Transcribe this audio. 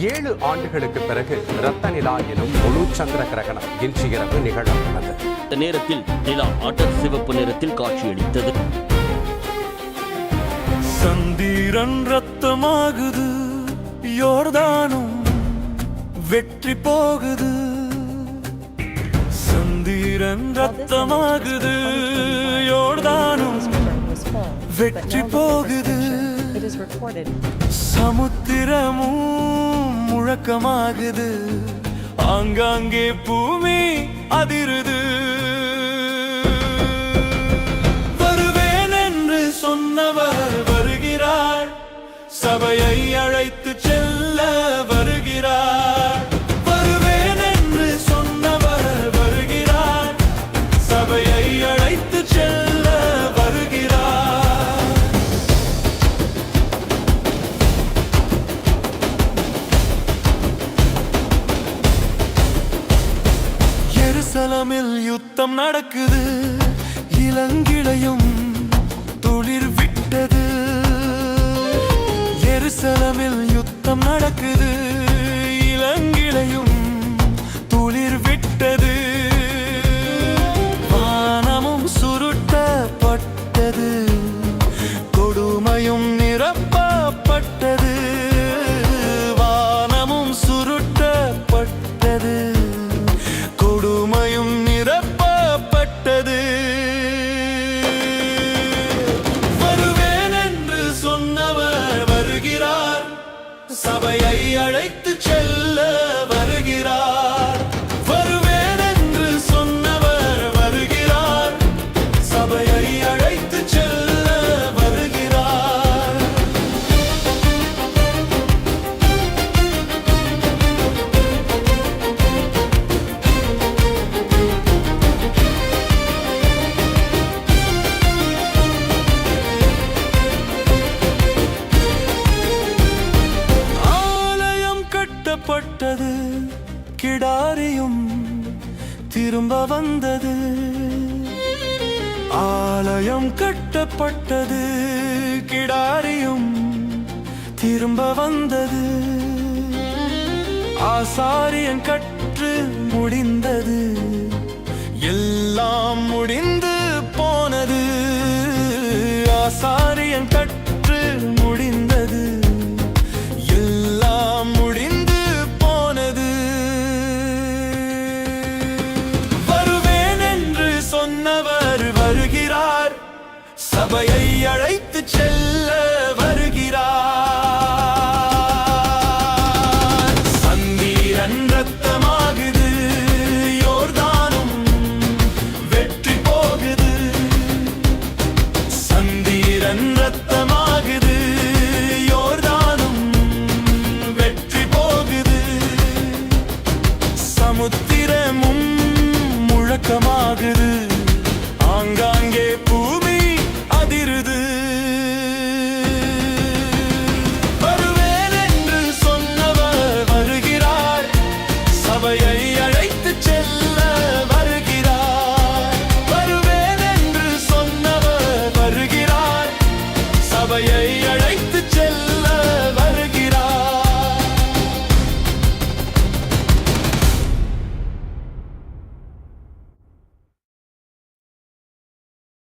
7 ஆண்டுகளுக்கு பிறகு இரத்த நிலா எனும் முழு சந்திர கிரகணம் இன்று இரவு நிகழவுள்ளது. இந்த நேரத்தில் நிலா அடர் சிவப்பு நிறத்தில் காட்சியளித்தது. சந்திரன் ரத்தமாகுது, யோர்தானும் வெற்றி போகுது. சந்திரன் ரத்தமாகுது, யோர்தானும் வெற்றி போகுது. சமுத்திரமும் முழக்கமாகுது, ஆங்காங்கே பூமி அதிருது. வருவேன் என்று சொன்னவர் வருகிறார், சபையை அழைத்து செல்ல வருகிறார். வருவேன் என்று சொன்னவர் வருகிறார், சபையை அழைத்து செல்ல வருகிறார். எருசலேமில் யுத்தம் நடக்குது, இளங்கிளையும் துளிர் விட்டது. எருசலேமில் யுத்தம் நடக்குது, இளங்கிளையும் துளிர் விட்டது. வானமும் சுருட்டப்பட்டது, கொடுமையும் நிரப்பப்பட்டது. வானமும் சுருட்டப்பட்டது, கொடுமையும் நிரப்பப்பட்டது. வருவேன் என்று சொன்னவர் வருகிறார், சபையை அழைத்து செல்ல வருகிறார். வருவேன் என்று சொன்னவர் வருகிறார், சபையை அழைத்து செல்ல வருகிறார். ஆலயம் கட்டப்பட்டது, கிடாரியும் திரும்ப வந்தது. ஆலயம் கட்டப்பட்டது, கிடாரியும் திரும்ப வந்தது. ஆசாரியன் கற்று முடிந்தது, எல்லாம் முடிந்து போனது. ஆசாரியன் கற்று முடிந்தது, எல்லாம் முடிந்து போனது. வருவேன் என்று சொன்னவர் வருகிறார், சபையை அழைத்து செல்ல